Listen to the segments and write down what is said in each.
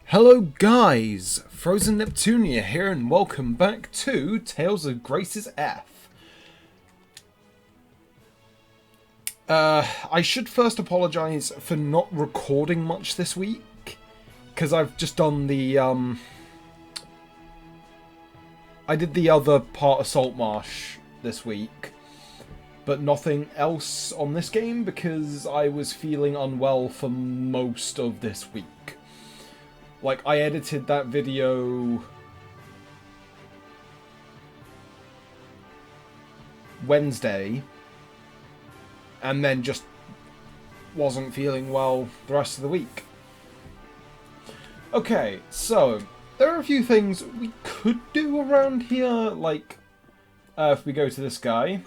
Hello guys, Frozen Neptunia here and welcome back to Tales of Grace's F. I should first apologise for not recording much this week, because I've just done the, I did the other part of Saltmarsh this week, but nothing else on this game because I was feeling unwell for most of this week. Like, I edited that video Wednesday, and then just wasn't feeling well the rest of the week. Okay, so, there are a few things we could do around here, like, if we go to this guy.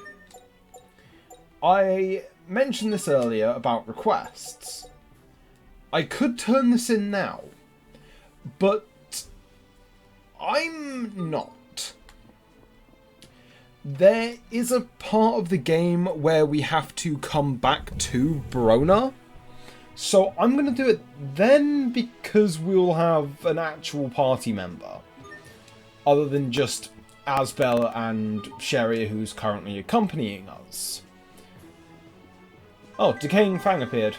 I mentioned this earlier about requests. I could turn this in now. But I'm not. There is a part of the game where we have to come back to Brona. So I'm going to do it then because we'll have an actual party member. Other than just Asbel and Sheria, who's currently accompanying us. Oh, Decaying Fang appeared.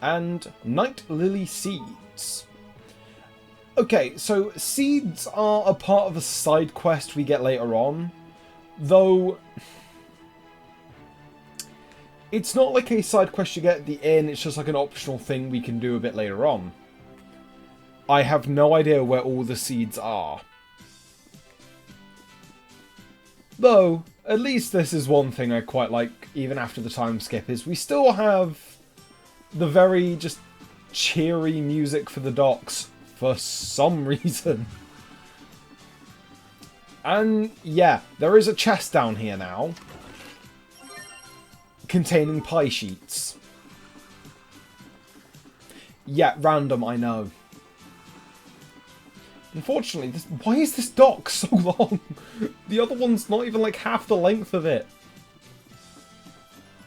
And Night Lily Seeds. Okay, so seeds are a part of a side quest we get later on, though it's not like a side quest you get at the end, it's just like an optional thing we can do a bit later on. I have no idea where all the seeds are. Though, at least this is one thing I quite like, even after the time skip, is we still have the very just cheery music for the docks. For some reason. And yeah, there is a chest down here now. Containing pie sheets. Yeah, random, I know. Unfortunately, why is this dock so long? The other one's not even like half the length of it.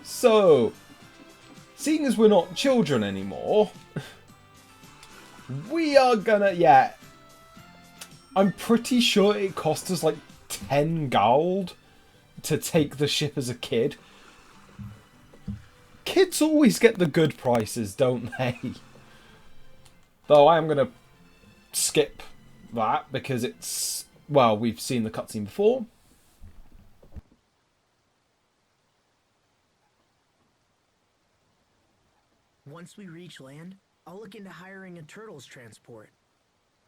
So, seeing as we're not children anymore... we are gonna, yeah. I'm pretty sure it cost us like 10 gold to take the ship as a kid. Kids always get the good prices, don't they? Though I am gonna skip that because it's, well, we've seen the cutscene before. Once we reach land, I'll look into hiring a turtles transport.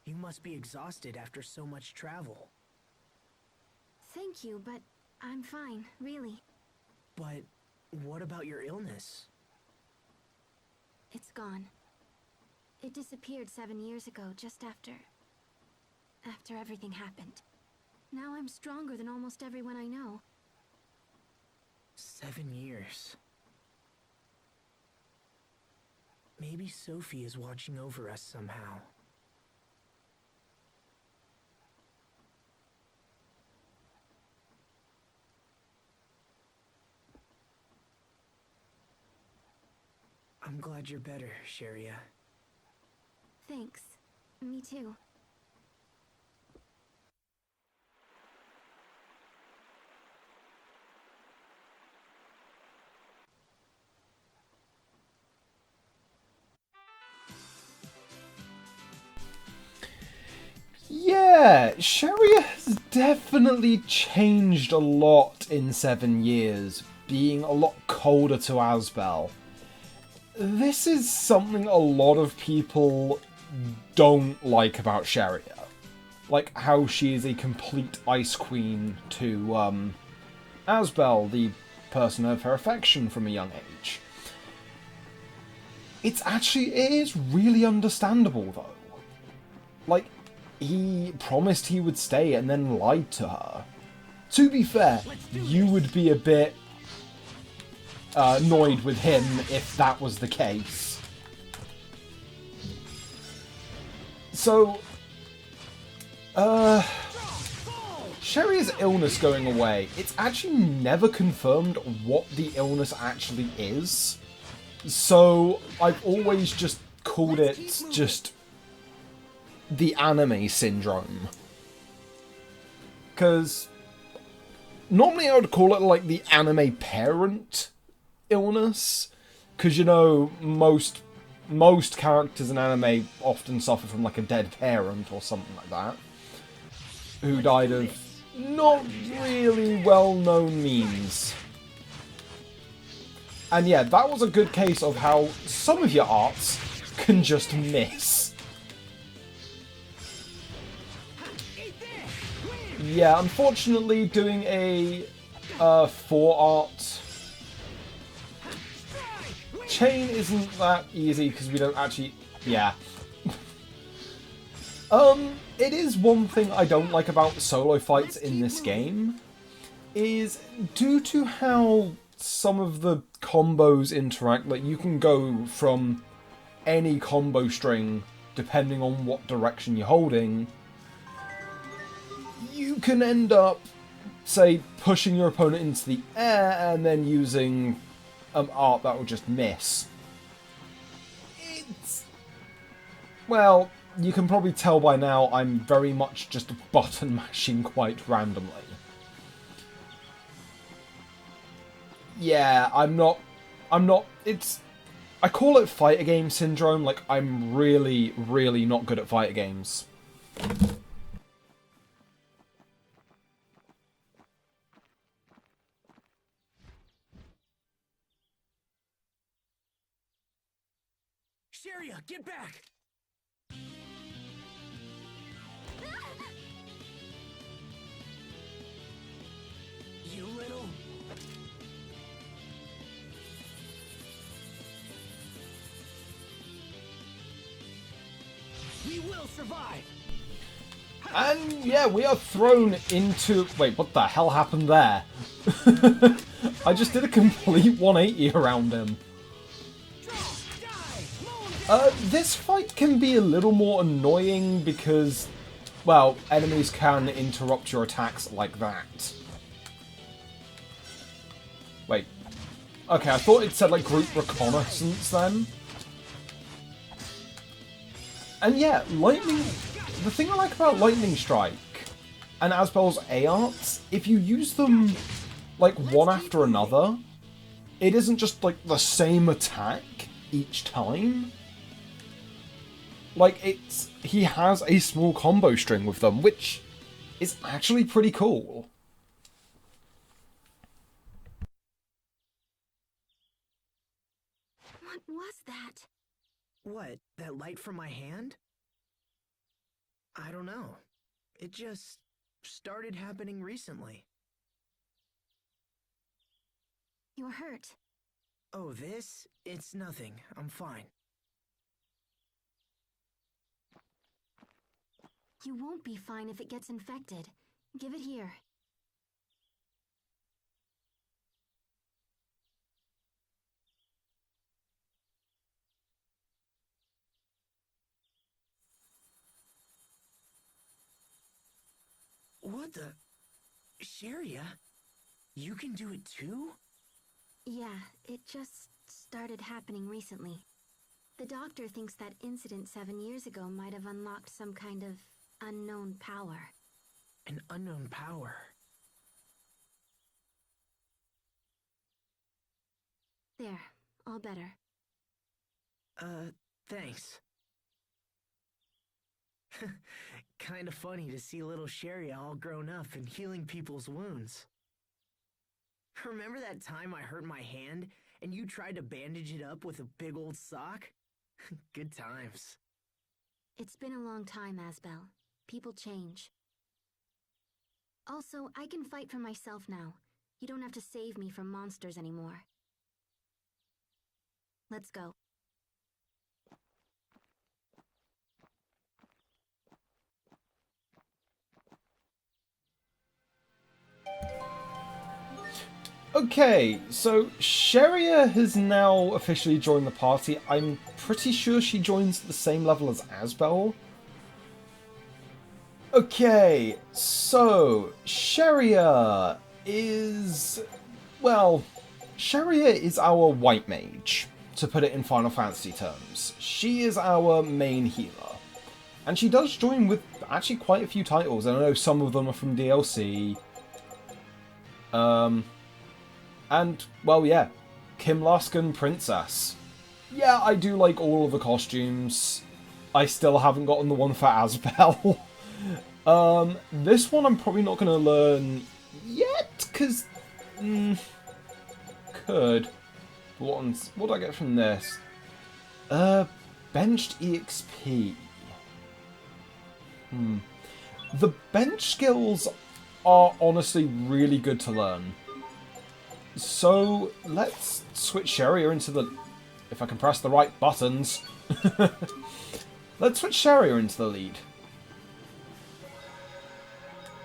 You must be exhausted after so much travel. Thank you, but I'm fine, really. But what about your illness? It's gone. It disappeared 7 years ago, just after everything happened. Now I'm stronger than almost everyone I know. 7 years. Maybe Sophie is watching over us somehow. I'm glad you're better, Sheria. Thanks. Me too. Yeah, Sheria has definitely changed a lot in 7 years, being a lot colder to Asbel. This is something a lot of people don't like about Sheria. Like how she is a complete ice queen to Asbel, the person of her affection from a young age. It is really understandable though. Like, he promised he would stay and then lied to her. To be fair, you would be a bit annoyed with him if that was the case. So, Sheria's illness going away. It's actually never confirmed what the illness actually is. So, I've always just called it just the anime syndrome. Because normally I would call it like the anime parent illness. Because, you know, most characters in anime often suffer from like a dead parent or something like that. Who died of not really well-known means. And yeah, that was a good case of how some of your arts can just miss. Yeah, unfortunately, doing a 4-art chain isn't that easy because we don't actually... Yeah. It is one thing I don't like about solo fights in this game, is due to how some of the combos interact, like you can go from any combo string depending on what direction you're holding, you can end up, say, pushing your opponent into the air and then using art that will just miss. It's... Well, you can probably tell by now I'm very much just button mashing quite randomly. Yeah, I'm not, it's... I call it fighter game syndrome, like I'm really, really not good at fighter games. Sharia, get back! You little... We will survive! And yeah, we are thrown into... Wait, what the hell happened there? I just did a complete 180 around him. This fight can be a little more annoying because, well, enemies can interrupt your attacks like that. Wait. Okay, I thought it said, like, group reconnaissance then. And yeah, Lightning... The thing I like about Lightning Strike and Asbel's A-Arts, if you use them, like, one after another, it isn't just, like, the same attack each time. Like, he has a small combo string with them, which is actually pretty cool. What was that? What, that light from my hand? I don't know. It just started happening recently. You're hurt. Oh, this? It's nothing. I'm fine. You won't be fine if it gets infected. Give it here. What the... Sharia? You can do it too? Yeah, it just started happening recently. The doctor thinks that incident 7 years ago might have unlocked some kind of unknown power. An unknown power? There, all better. Thanks. Kinda funny to see little Sharia all grown up and healing people's wounds. Remember that time I hurt my hand and you tried to bandage it up with a big old sock? Good times. It's been a long time, Asbel. People change. Also, I can fight for myself now. You don't have to save me from monsters anymore. Let's go. Okay, so Sharia has now officially joined the party. I'm pretty sure she joins at the same level as Asbel. Okay, so Sharia is... Well, Sharia is our white mage, to put it in Final Fantasy terms. She is our main healer. And she does join with actually quite a few titles, and I know some of them are from DLC. And, well, yeah, Kim Laskin Princess. Yeah, I do like all of the costumes. I still haven't gotten the one for Asbel. This one I'm probably not going to learn yet, because... could. What do I get from this? Benched EXP. The bench skills are honestly really good to learn. So, let's switch Sharia into the... If I can press the right buttons. Let's switch Sharia into the lead.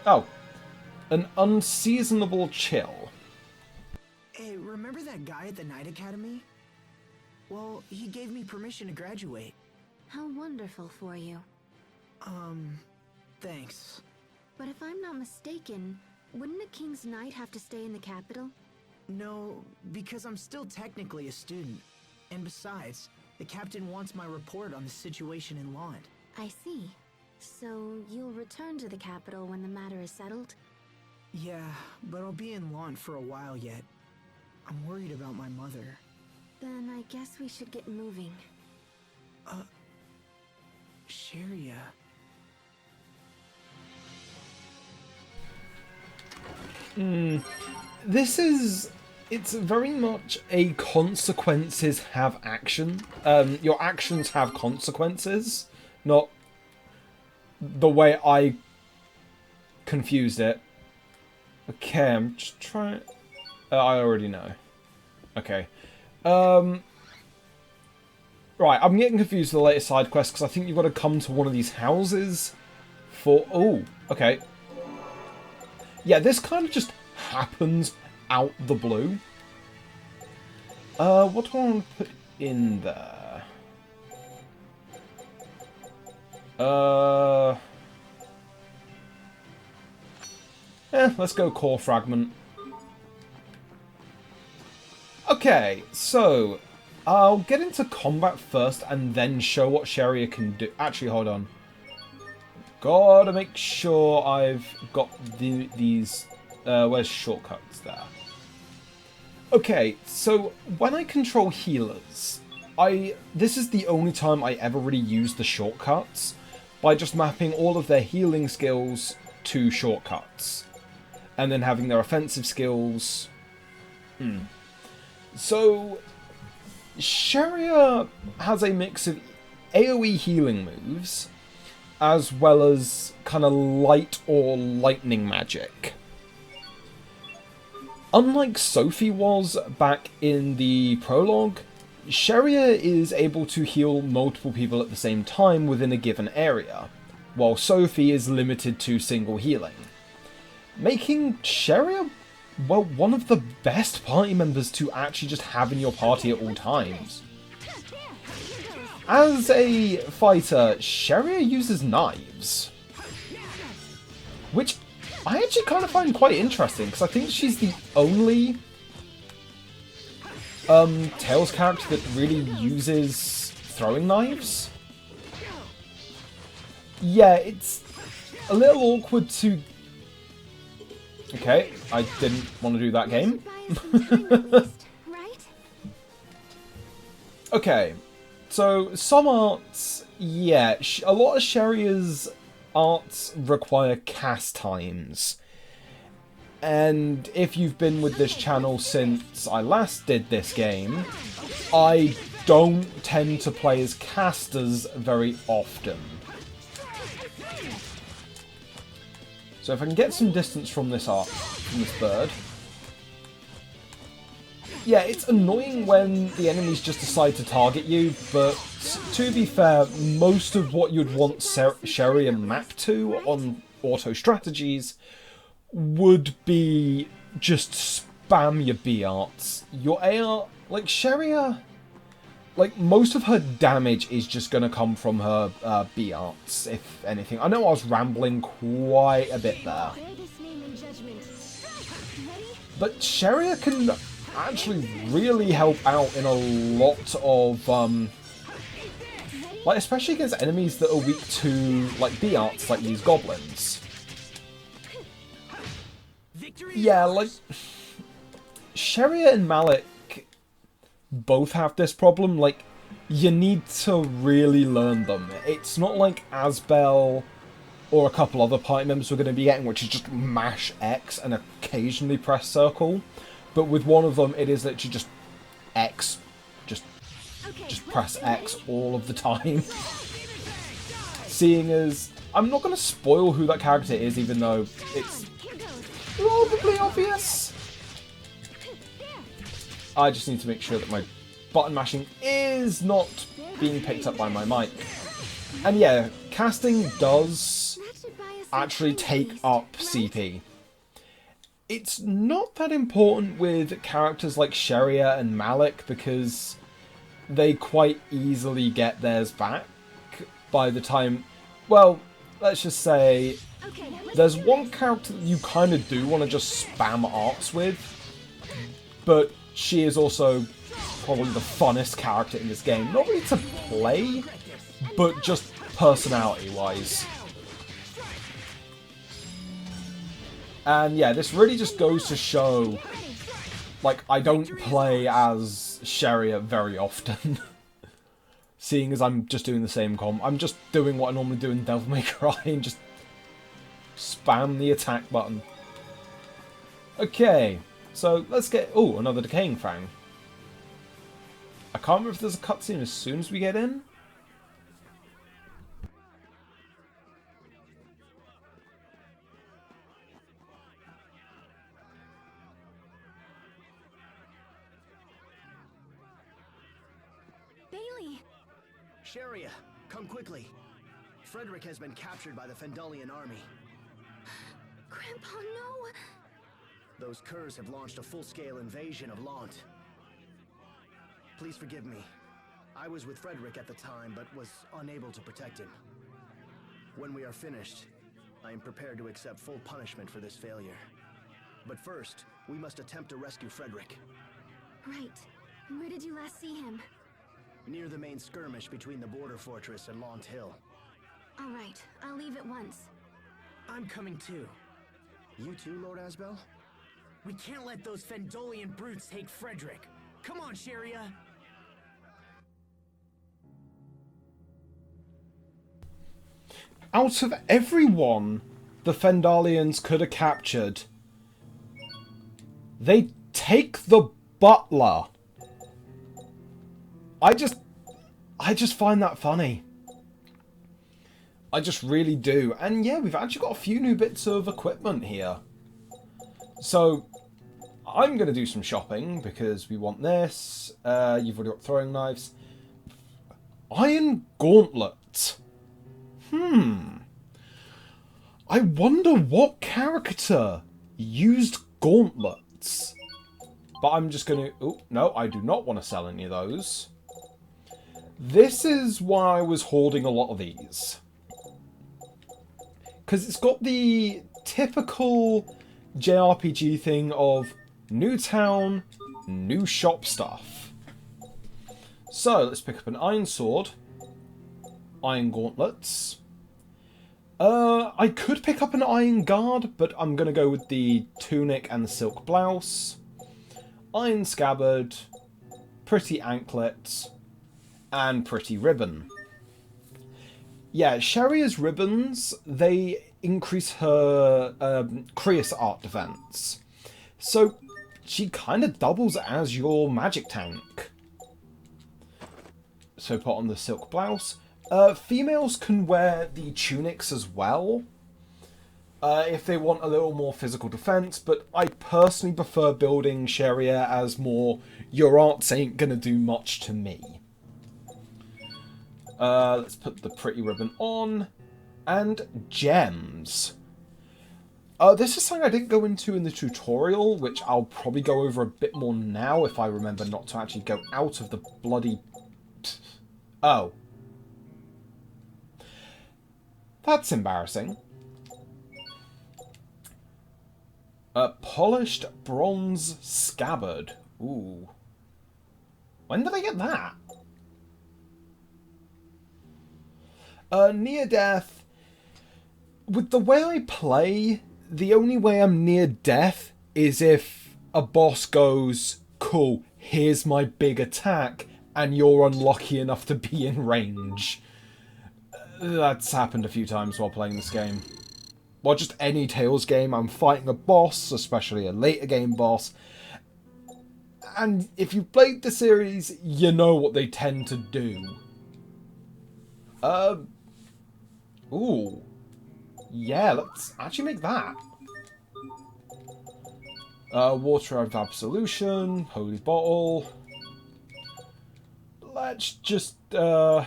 Oh. An unseasonable chill. Hey, remember that guy at the Night Academy? Well, he gave me permission to graduate. How wonderful for you. Thanks. But if I'm not mistaken, wouldn't a King's Knight have to stay in the capital? No, because I'm still technically a student. And besides, the captain wants my report on the situation in Lhant. I see. So you'll return to the capital when the matter is settled? Yeah, but I'll be in Lhant for a while yet. I'm worried about my mother. Then I guess we should get moving. Sharia. This is... It's very much a consequences have action. Your actions have consequences. Not the way I confused it. Okay, I'm just trying... I already know. Okay. Right, I'm getting confused with the latest side quest because I think you've got to come to one of these houses for... Oh, okay. Yeah, this kind of just happens out the blue. What do I want to put in there? Let's go core fragment. Okay, so I'll get into combat first and then show what Sharia can do. Actually, hold on. Gotta make sure I've got these... where's shortcuts there? Okay, so when I control healers, this is the only time I ever really use the shortcuts, by just mapping all of their healing skills to shortcuts. And then having their offensive skills... So, Sharia has a mix of AoE healing moves, as well as kind of light or lightning magic. Unlike Sophie was back in the prologue, Sharia is able to heal multiple people at the same time within a given area, while Sophie is limited to single healing, making Sharia, well, one of the best party members to actually just have in your party at all times. As a fighter, Sharia uses knives, which I actually kind of find quite interesting, because I think she's the only Tales character that really uses throwing knives. Yeah, it's a little awkward to... Okay, I didn't want to do that game. Okay, so some arts, yeah, a lot of Sharia's arts require cast times. And if you've been with this channel since I last did this game, I don't tend to play as casters very often. So if I can get some distance from this bird. Yeah, it's annoying when the enemies just decide to target you, but to be fair, most of what you'd want Sharia map to on auto strategies would be just spam your B arts. Your AR, like Sharia, like most of her damage is just going to come from her B arts, if anything. I know I was rambling quite a bit there. But Sharia can actually really help out in a lot of Like, especially against enemies that are weak to, like, B-arts, like these goblins. Yeah, like, Sheria and Malik both have this problem. Like, you need to really learn them. It's not like Asbel or a couple other party members we're going to be getting, which is just mash X and occasionally press circle. But with one of them, it is literally just X. Just press X all of the time. Seeing as... I'm not going to spoil who that character is, even though it's probably obvious. I just need to make sure that my button mashing is not being picked up by my mic. And yeah, casting does actually take up CP. It's not that important with characters like Sheria and Malik because they quite easily get theirs back by the time... Well, let's just say there's one character that you kind of do want to just spam arts with, but she is also probably the funnest character in this game. Not really to play, but just personality-wise. And yeah, this really just goes to show, like, I don't play as Sheria very often. Seeing as I'm just doing the same comp. I'm just doing what I normally do in Devil May Cry and just spam the attack button. Okay, so let's get... Oh, another Decaying Fang. I can't remember if there's a cutscene as soon as we get in. Bailey! Sheria, come quickly. Frederick has been captured by the Fendalian army. Grandpa, no! Those curs have launched a full-scale invasion of Lhant. Please forgive me. I was with Frederick at the time, but was unable to protect him. When we are finished, I am prepared to accept full punishment for this failure. But first, we must attempt to rescue Frederick. Right. Where did you last see him? Near the main skirmish between the border fortress and Lhant Hill. Alright, I'll leave at once. I'm coming too. You too, Lord Asbel? We can't let those Fendalian brutes take Frederick. Come on, Sheria! Out of everyone the Fendalians could have captured, they take the butler. I just find that funny. I just really do. And yeah, we've actually got a few new bits of equipment here. So, I'm going to do some shopping because we want this. You've already got throwing knives. Iron Gauntlet. I wonder what character used gauntlets. But I'm just going to... Oh, no, I do not want to sell any of those. This is why I was hoarding a lot of these. Because it's got the typical JRPG thing of new town, new shop stuff. So, let's pick up an iron sword. Iron gauntlets. I could pick up an iron guard, but I'm going to go with the tunic and the silk blouse. Iron scabbard, pretty anklets, and pretty ribbon. Yeah, Sheria's ribbons, they increase her Creus art defense. So she kind of doubles as your magic tank. So put on the silk blouse. Females can wear the tunics as well, if they want a little more physical defense, but I personally prefer building Sheria as more, your arts ain't gonna do much to me. Let's put the pretty ribbon on, and gems. This is something I didn't go into in the tutorial, which I'll probably go over a bit more now if I remember not to actually go out of the bloody... Oh. That's embarrassing. A polished bronze scabbard. Ooh. When did I get that? Near death. With the way I play, the only way I'm near death is if a boss goes, cool, here's my big attack, and you're unlucky enough to be in range. That's happened a few times while playing this game. Well, just any Tales game, I'm fighting a boss, especially a later game boss. And if you've played the series, you know what they tend to do. Ooh. Yeah, let's actually make that. Water of Absolution, Holy Bottle. Let's just, yeah,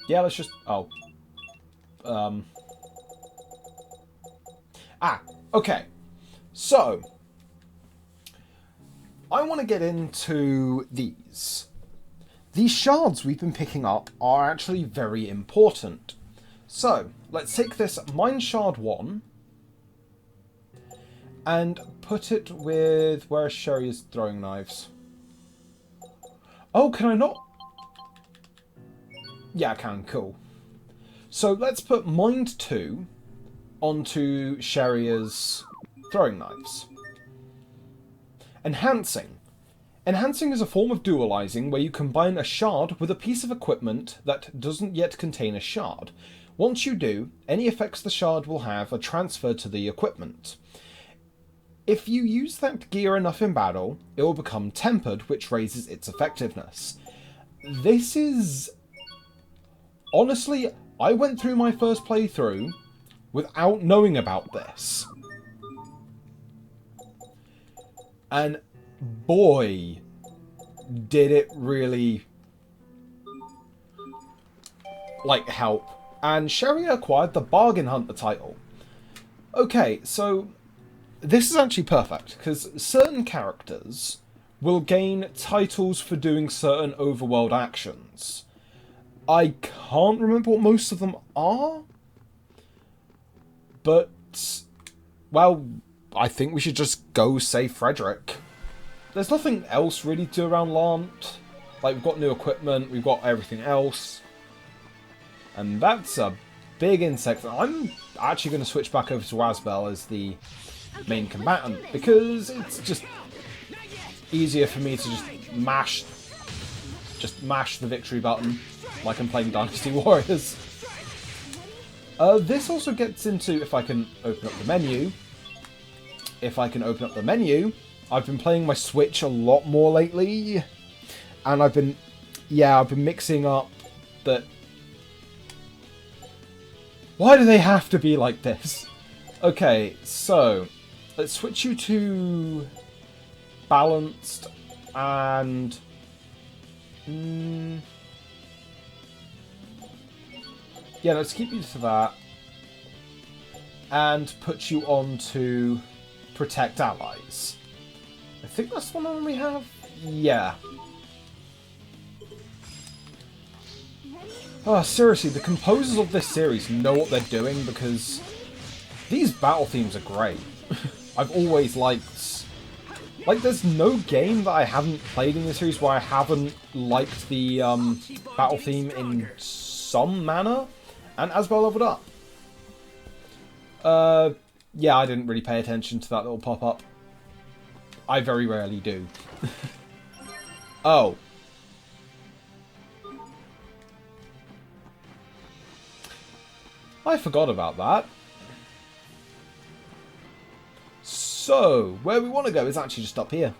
let's just, oh. Okay. So, I want to get into these. These shards we've been picking up are actually very important. So, let's take this Mine Shard 1 and put it with where Sherry is throwing knives. Oh, can I not? Yeah, I can. Cool. So, let's put Mind 2 onto Sherry's throwing knives. Enhancing. Enhancing is a form of dualizing where you combine a shard with a piece of equipment that doesn't yet contain a shard. Once you do, any effects the shard will have are transferred to the equipment. If you use that gear enough in battle, it will become tempered, which raises its effectiveness. This is... Honestly, I went through my first playthrough without knowing about this. And boy, did it really, like, help. And Sherry acquired the Bargain Hunter title. Okay, so this is actually perfect, because certain characters will gain titles for doing certain overworld actions. I can't remember what most of them are, but, well, I think we should just go say Frederick. There's nothing else really to do around Lhant. Like, we've got new equipment, we've got everything else. And that's a big insect. I'm actually going to switch back over to Asbel as the main combatant, because it's just easier for me to just mash the victory button like I'm playing Dynasty Warriors. This also gets into, if I can open up the menu. If I can open up the menu, I've been playing my Switch a lot more lately, and I've been mixing up that. Why do they have to be like this? Okay, so let's switch you to balanced and yeah, let's keep you to that and put you on to protect allies. I think that's the one we have. Yeah. Oh, seriously, the composers of this series know what they're doing, because these battle themes are great. I've always liked... Like, there's no game that I haven't played in this series where I haven't liked the battle theme in some manner, and Asbel leveled up. Yeah, I didn't really pay attention to that little pop-up. I very rarely do. Oh. I forgot about that. So, where we want to go is actually just up here.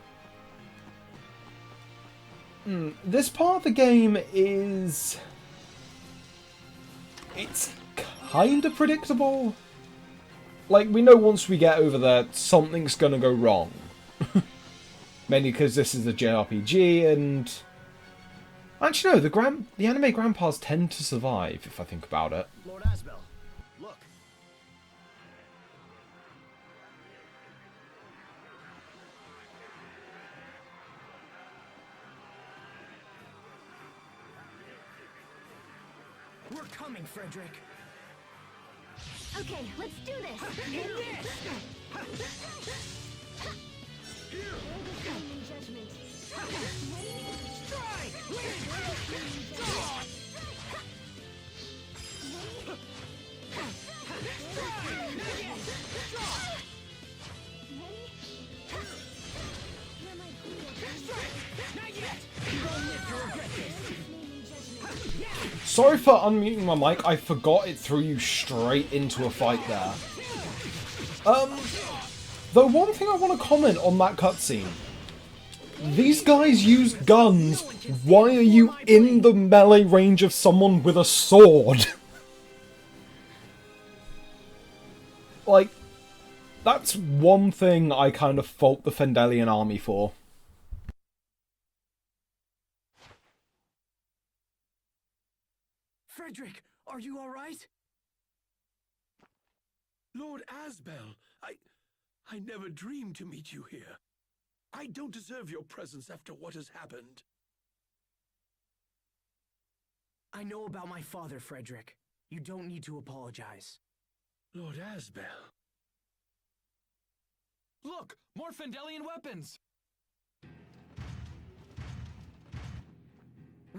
This part of the game is... It's kind of predictable. Like, we know once we get over there, something's going to go wrong. Mainly because this is a JRPG, and... Actually, no, the anime grandpas tend to survive, if I think about it. Lord Asbel, look. We're coming, Frederick. Okay, let's do this. Judgment. Sorry for unmuting my mic, I forgot it threw you straight into a fight there. The one thing I want to comment on that cutscene. These guys use guns. Why are you in the melee range of someone with a sword? Like, that's one thing I kind of fault the Fendelian army for. Frederick, are you all right? Lord Asbel, I never dreamed to meet you here. I don't deserve your presence after what has happened. I know about my father, Frederick. You don't need to apologize. Lord Asbel. Look, more Fendelian weapons!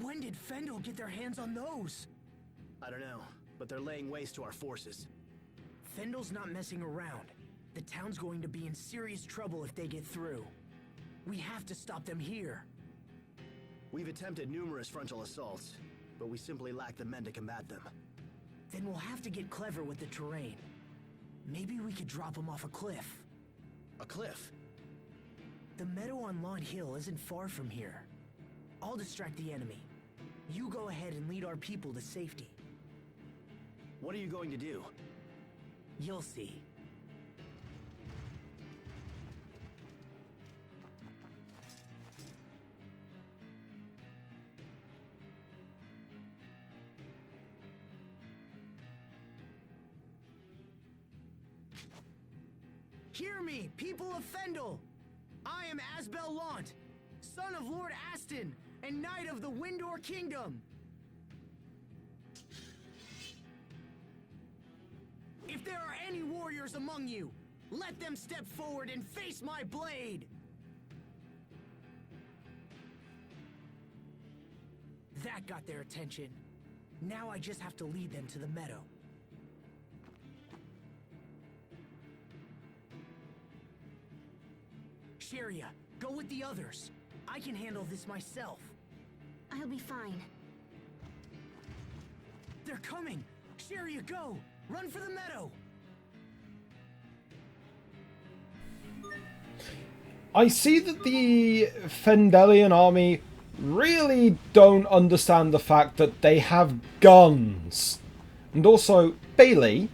When did Fendel get their hands on those? I don't know, but they're laying waste to our forces. Fendel's not messing around. The town's going to be in serious trouble if they get through. We have to stop them here. We've attempted numerous frontal assaults, but we simply lack the men to combat them. Then we'll have to get clever with the terrain. Maybe we could drop them off a cliff. A cliff? The meadow on Lhant Hill isn't far from here. I'll distract the enemy. You go ahead and lead our people to safety. What are you going to do? You'll see. Hear me, people of Fendel! I am Asbel Lhant, son of Lord Aston, and Knight of the Windor Kingdom! If there are any warriors among you, let them step forward and face my blade! That got their attention. Now I just have to lead them to the meadow. Sharia, go with the others. I can handle this myself. I'll be fine. They're coming! Sharia, go! Run for the meadow! I see that the Fendelian army really don't understand the fact that they have guns. And also, Bailey,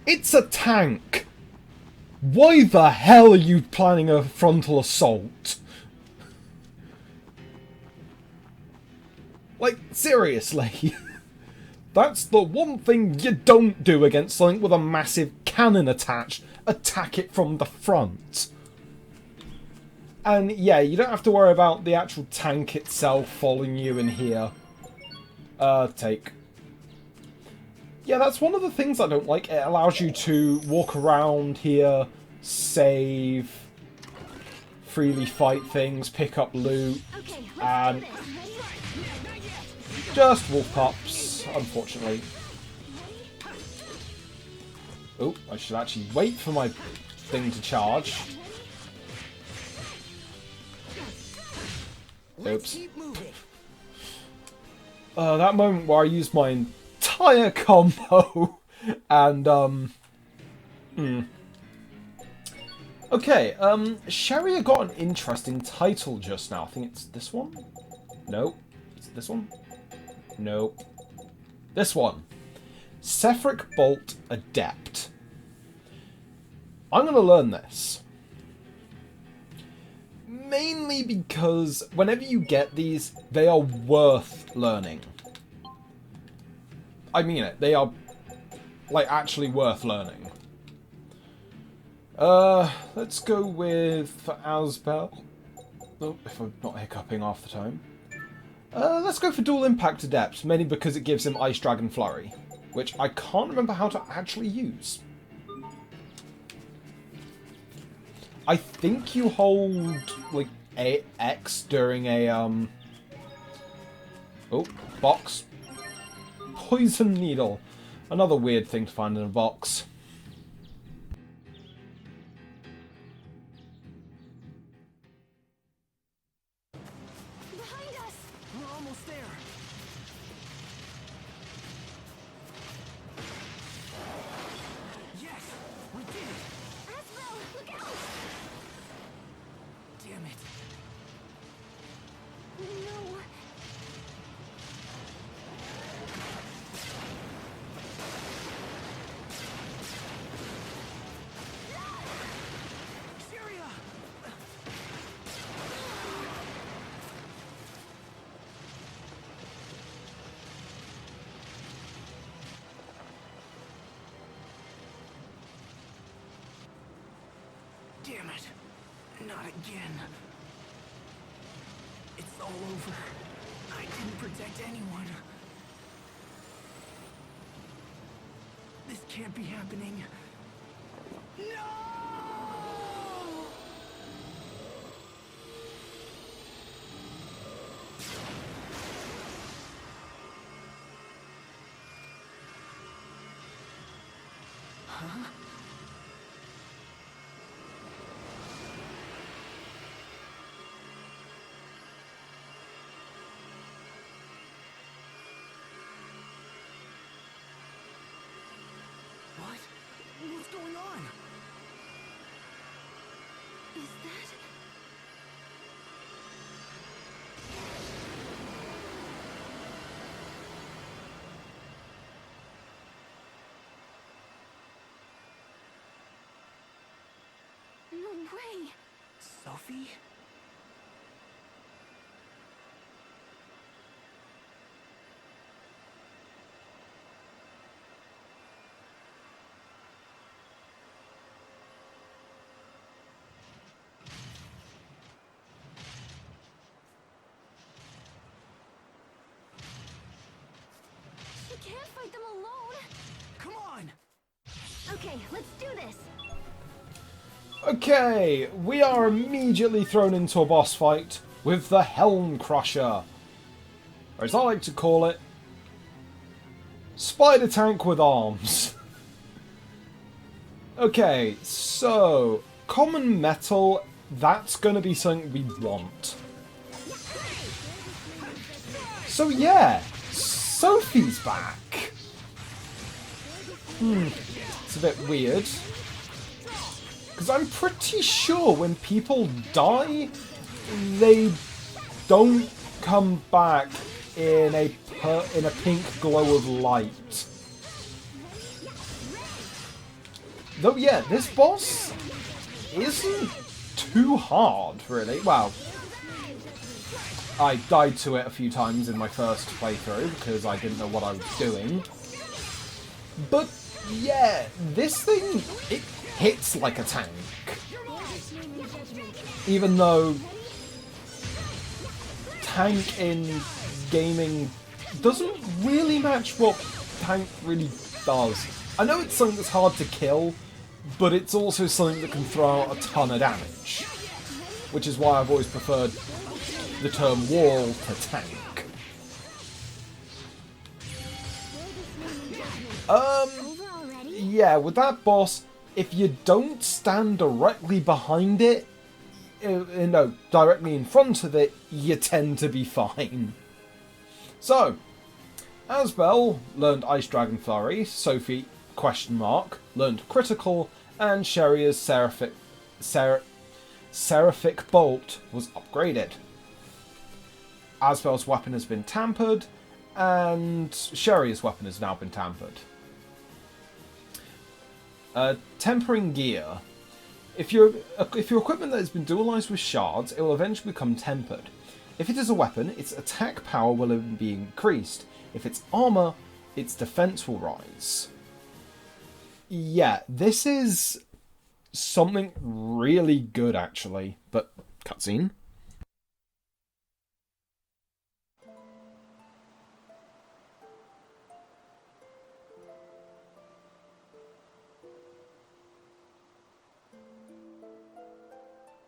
it's a tank. Why the hell are you planning a frontal assault? Like, seriously. That's the one thing you don't do against something with a massive cannon attached. Attack it from the front. And yeah, you don't have to worry about the actual tank itself following you in here. Take. Yeah, that's one of the things I don't like. It allows you to walk around here, save, freely fight things, pick up loot, Okay, and let's do this. just wolf pups, unfortunately. Oh, I should actually wait for my thing to charge. Let's Oops. keep moving. That moment where I used my entire combo and Okay, Sharia got an interesting title just now. I think it's this one? No. Is it this one? No. This one. Sephric Bolt Adept. I'm going to learn this. Mainly because whenever you get these, they are worth learning. I mean it. They are, like, actually worth learning. Let's go with, for Asbel. Oh, if I'm not hiccuping half the time. Let's go for Dual Impact Adept, mainly because it gives him Ice Dragon Flurry, which I can't remember how to actually use. I think you hold, like, X during a oh, box. Poison needle. Another weird thing to find in a box. Behind us! We're almost there. Yes, we did it. Asbel, look out! Damn it. No. Syria! Damn it. Not again. It's all over. I didn't protect anyone. This can't be happening. No! Huh? What? What's going on? Is that... No way! Sophie? She can't fight them alone! Come on! Okay, let's do this! Okay, we are immediately thrown into a boss fight with the Helm Crusher. Or as I like to call it, Spider Tank with arms. Okay, so common metal, that's going to be something we want. So yeah, Sophie's back. It's a bit weird. Because I'm pretty sure when people die, they don't come back in a pink glow of light. Though yeah, this boss isn't too hard, really. Well, I died to it a few times in my first playthrough because I didn't know what I was doing. But yeah, this thing, it hits like a tank. Even though tank in gaming doesn't really match what tank really does. I know it's something that's hard to kill, but it's also something that can throw out a ton of damage. Which is why I've always preferred the term wall to tank. Yeah, with that boss, if you don't stand directly behind it, no, directly in front of it, you tend to be fine. So, Asbel learned Ice Dragon Flurry, Sophie, learned Critical, and Sheria's Seraphic Bolt was upgraded. Asbel's weapon has been tampered, and Sheria's weapon has now been tampered. Tempering gear. If your equipment that has been dualized with shards, it will eventually become tempered. If it is a weapon, its attack power will be increased. If it's armor, its defense will rise. Yeah, this is something really good, actually. But, cutscene.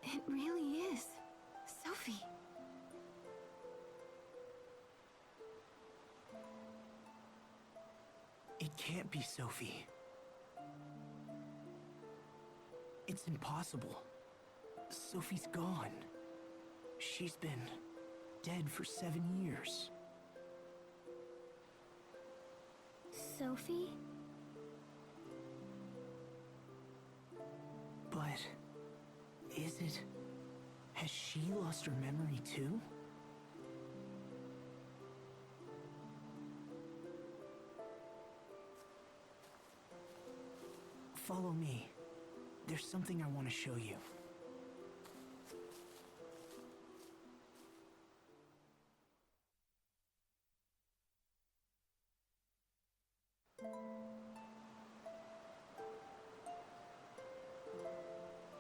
It really is Sophie. It can't be Sophie. It's impossible. Sophie's gone. She's been dead for 7 years. Sophie? But is it... has she lost her memory too? Follow me. There's something I want to show you.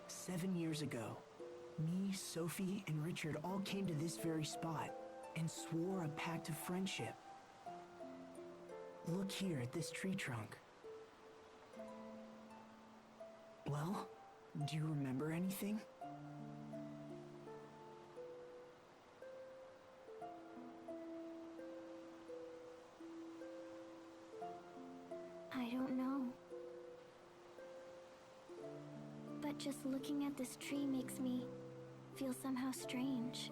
"7 years ago, me, Sophie, and Richard all came to this very spot and swore a pact of friendship. Look here at this tree trunk. Well, do you remember anything?" I don't know. But just looking at this tree makes me feel somehow strange.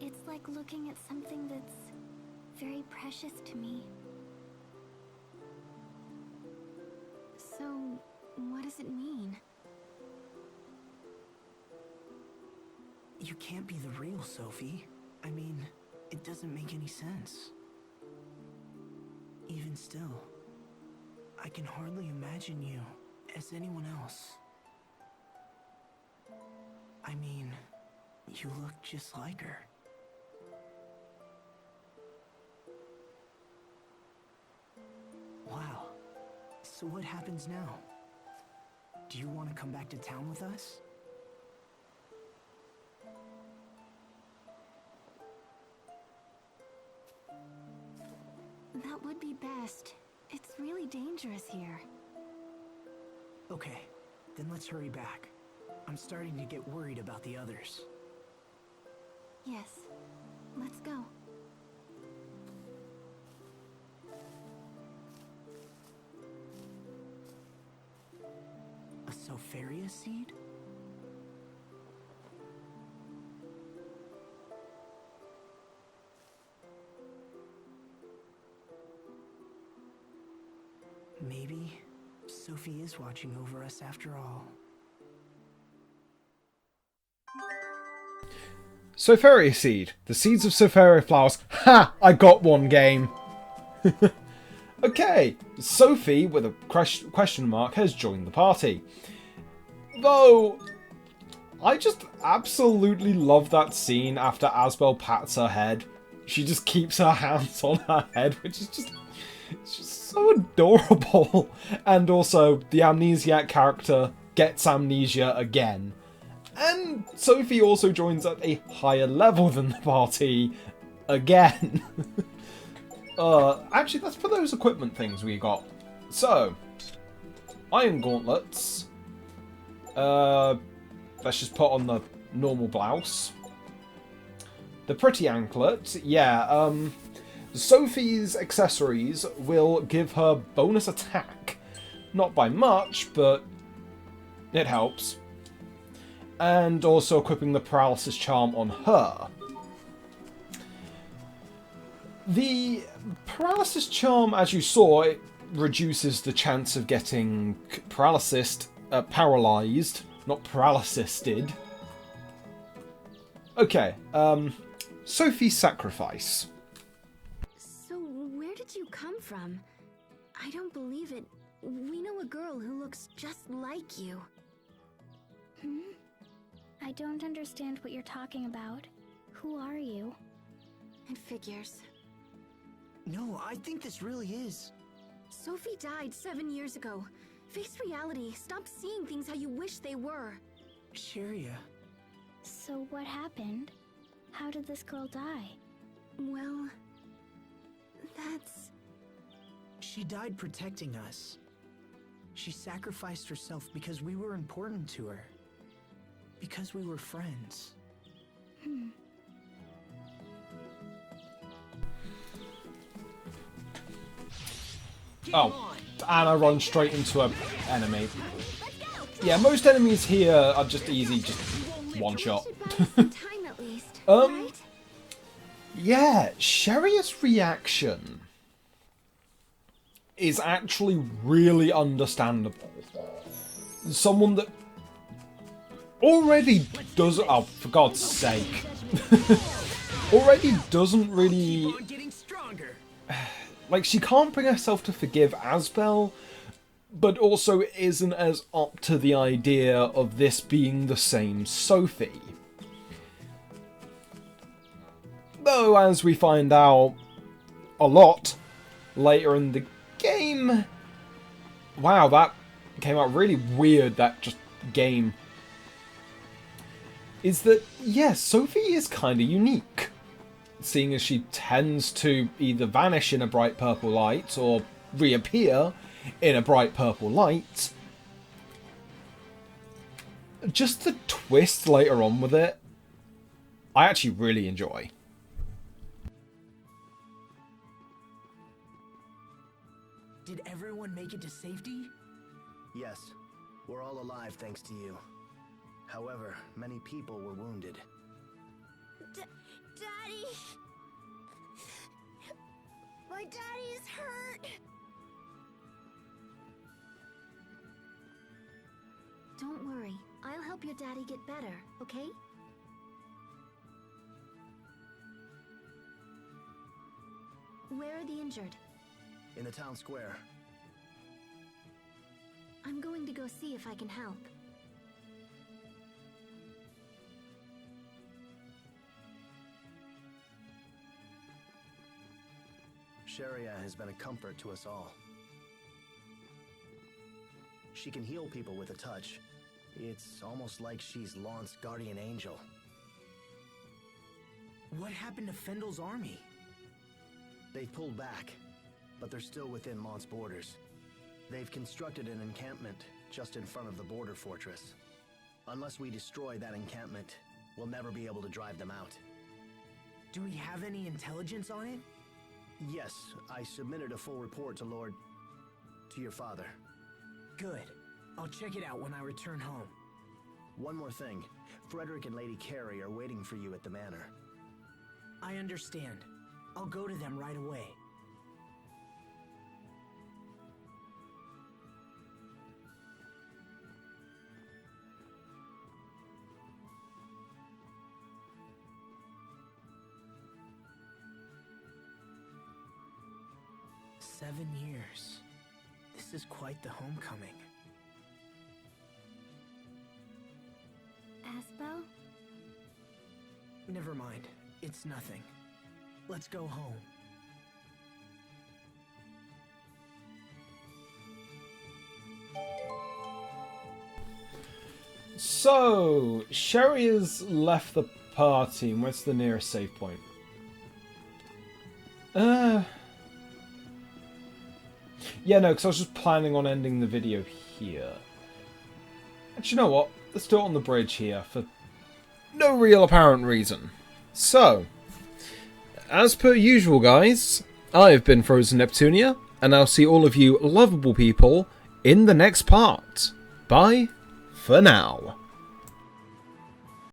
It's like looking at something that's very precious to me. So, what does it mean? You can't be the real Sophie. I mean, it doesn't make any sense. Even still, I can hardly imagine you as anyone else. I mean, you look just like her. Wow. So what happens now? Do you want to come back to town with us? That would be best. It's really dangerous here. Okay, then let's hurry back. I'm starting to get worried about the others. Yes. Let's go. A Sopharia seed? Maybe Sophie is watching over us after all. Sopharia seed. The seeds of Sopharia flowers. Ha! I got one, game. Okay, Sophie, with a question mark, has joined the party. Though, I just absolutely love that scene after Asbel pats her head. She just keeps her hands on her head, which is just... it's just so adorable. And also, the amnesiac character gets amnesia again. And Sophie also joins at a higher level than the party again. Actually, let's put those equipment things we got. So, iron gauntlets. Let's just put on the normal blouse. The pretty anklet, yeah, Sophie's accessories will give her bonus attack. Not by much, but it helps. And also equipping the paralysis charm on her. The paralysis charm, as you saw, it reduces the chance of getting paralysed, not paralysisted. Okay, Sophie's sacrifice. So, where did you come from? I don't believe it. We know a girl who looks just like you. I don't understand what you're talking about. Who are you? It figures. No, I think this really is. Sophie died 7 years ago. Face reality. Stop seeing things how you wish they were. Sharia. So what happened? How did this girl die? Well, that's... She died protecting us. She sacrificed herself because we were important to her. Because we were friends. Oh, and I run straight into an enemy. Yeah, most enemies here are just easy, just one shot. Time at least, right? Yeah, Sharia's reaction is actually really understandable. Someone that already does, oh, for God's sake, already doesn't really, like, she can't bring herself to forgive Asbel, but also isn't as up to the idea of this being the same Sophie. Though, as we find out a lot later in the game, wow, that came out really weird, that just game, is that, yes, Sophie is kind of unique, seeing as she tends to either vanish in a bright purple light or reappear in a bright purple light. Just the twist later on with it, I actually really enjoy. Did everyone make it to safety? Yes, we're all alive thanks to you. However, many people were wounded. Daddy! My daddy is hurt! Don't worry. I'll help your daddy get better, okay? Where are the injured? In the town square. I'm going to go see if I can help. Sharia has been a comfort to us all. She can heal people with a touch. It's almost like she's Lhant's guardian angel. What happened to Fendel's army? They've pulled back, but they're still within Lhant's borders. They've constructed an encampment just in front of the border fortress. Unless we destroy that encampment, we'll never be able to drive them out. Do we have any intelligence on it? Yes, I submitted a full report to your father. Good. I'll check it out when I return home. One more thing. Frederick and Lady Carrie are waiting for you at the manor. I understand. I'll go to them right away. "7 years. This is quite the homecoming." Asbel? Never mind. It's nothing. Let's go home. So, Sherry has left the party, and where's the nearest save point? Yeah, no, because I was just planning on ending the video here. And you know what? Let's do it on the bridge here, for no real apparent reason. So, as per usual, guys, I've been Frozen Neptunia, and I'll see all of you lovable people in the next part. Bye for now.